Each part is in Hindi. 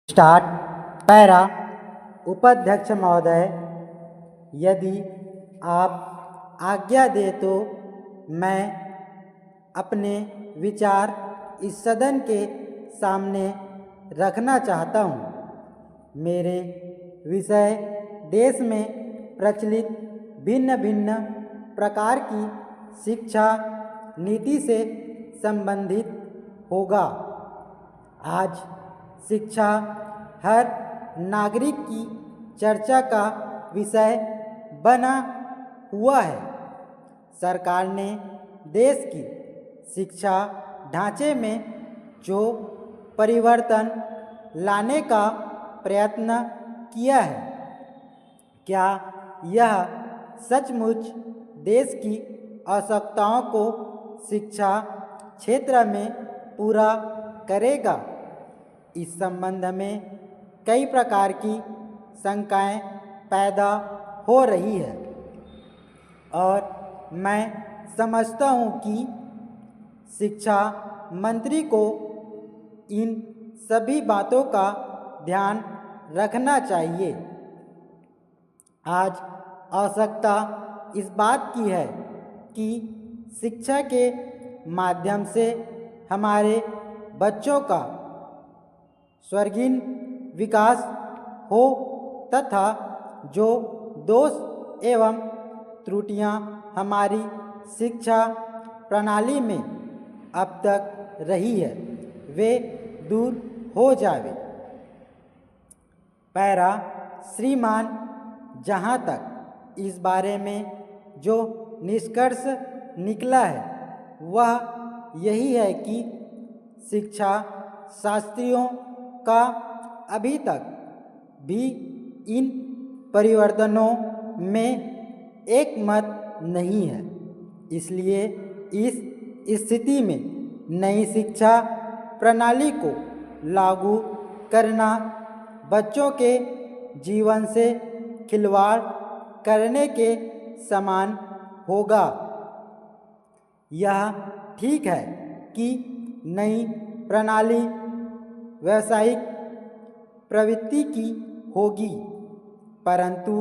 स्टार्ट। पैरा। उपाध्यक्ष महोदय, यदि आप आज्ञा दें तो मैं अपने विचार इस सदन के सामने रखना चाहता हूँ। मेरे विषय देश में प्रचलित भिन्न भिन्न प्रकार की शिक्षा नीति से संबंधित होगा। आज शिक्षा हर नागरिक की चर्चा का विषय बना हुआ है। सरकार ने देश की शिक्षा ढांचे में जो परिवर्तन लाने का प्रयत्न किया है, क्या यह सचमुच देश की आवश्यकताओं को शिक्षा क्षेत्र में पूरा करेगा? इस संबंध में कई प्रकार की शंकाएं पैदा हो रही है और मैं समझता हूं कि शिक्षा मंत्री को इन सभी बातों का ध्यान रखना चाहिए। आज आवश्यकता इस बात की है कि शिक्षा के माध्यम से हमारे बच्चों का सर्वांगीण विकास हो तथा जो दोष एवं त्रुटियां हमारी शिक्षा प्रणाली में अब तक रही है वे दूर हो जावे। पैरा। श्रीमान, जहाँ तक इस बारे में जो निष्कर्ष निकला है वह यही है कि शिक्षा शास्त्रियों का अभी तक भी इन परिवर्तनों में एक मत नहीं है। इसलिए इस स्थिति में नई शिक्षा प्रणाली को लागू करना बच्चों के जीवन से खिलवाड़ करने के समान होगा। यह ठीक है कि नई प्रणाली व्यावसायिक प्रवृत्ति की होगी, परंतु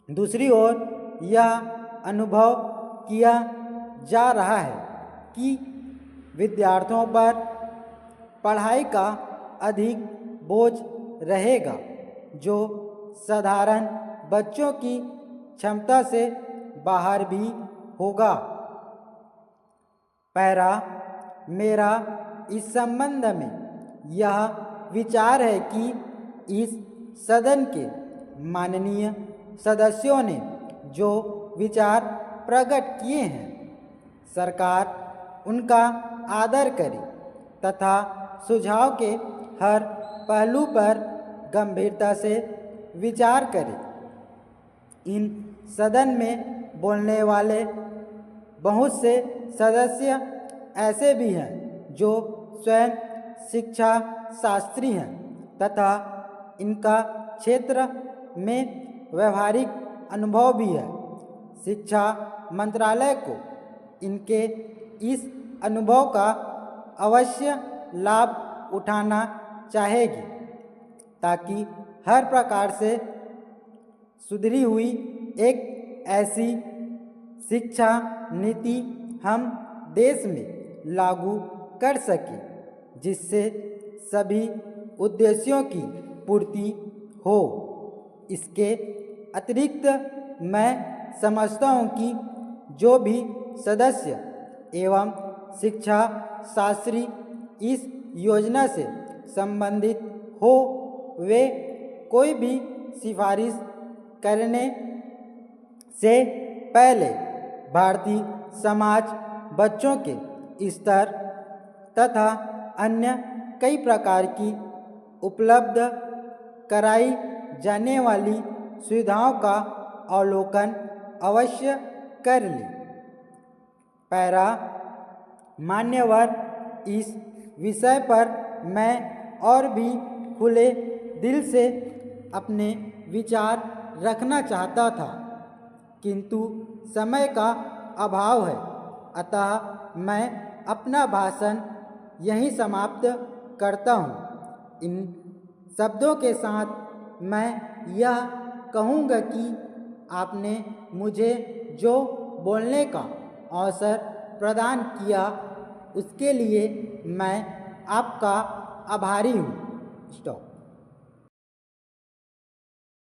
दूसरी ओर यह अनुभव किया जा रहा है कि विद्यार्थियों पर पढ़ाई का अधिक बोझ रहेगा जो साधारण बच्चों की क्षमता से बाहर भी होगा। पैरा। मेरा इस संबंध में यह विचार है कि इस सदन के माननीय सदस्यों ने जो विचार प्रकट किए हैं, सरकार उनका आदर करे तथा सुझाव के हर पहलू पर गंभीरता से विचार करे। इन सदन में बोलने वाले बहुत से सदस्य ऐसे भी हैं जो स्वयं शिक्षा शास्त्री हैं तथा इनका क्षेत्र में व्यवहारिक अनुभव भी है। शिक्षा मंत्रालय को इनके इस अनुभव का अवश्य लाभ उठाना चाहेगी ताकि हर प्रकार से सुधरी हुई एक ऐसी शिक्षा नीति हम देश में लागू कर सकें जिससे सभी उद्देश्यों की पूर्ति हो। इसके अतिरिक्त मैं समझता हूँ कि जो भी सदस्य एवं शिक्षा शास्त्री इस योजना से संबंधित हो वे कोई भी सिफारिश करने से पहले भारतीय समाज बच्चों के स्तर तथा अन्य कई प्रकार की उपलब्ध कराई जाने वाली सुविधाओं का अवलोकन अवश्य कर ले। पैरा। मान्यवर, इस विषय पर मैं और भी खुले दिल से अपने विचार रखना चाहता था, किंतु समय का अभाव है, अतः मैं अपना भाषण यहीं समाप्त करता हूँ। इन शब्दों के साथ मैं यह कहूँगा कि आपने मुझे जो बोलने का अवसर प्रदान किया उसके लिए मैं आपका आभारी हूँ। स्टॉप।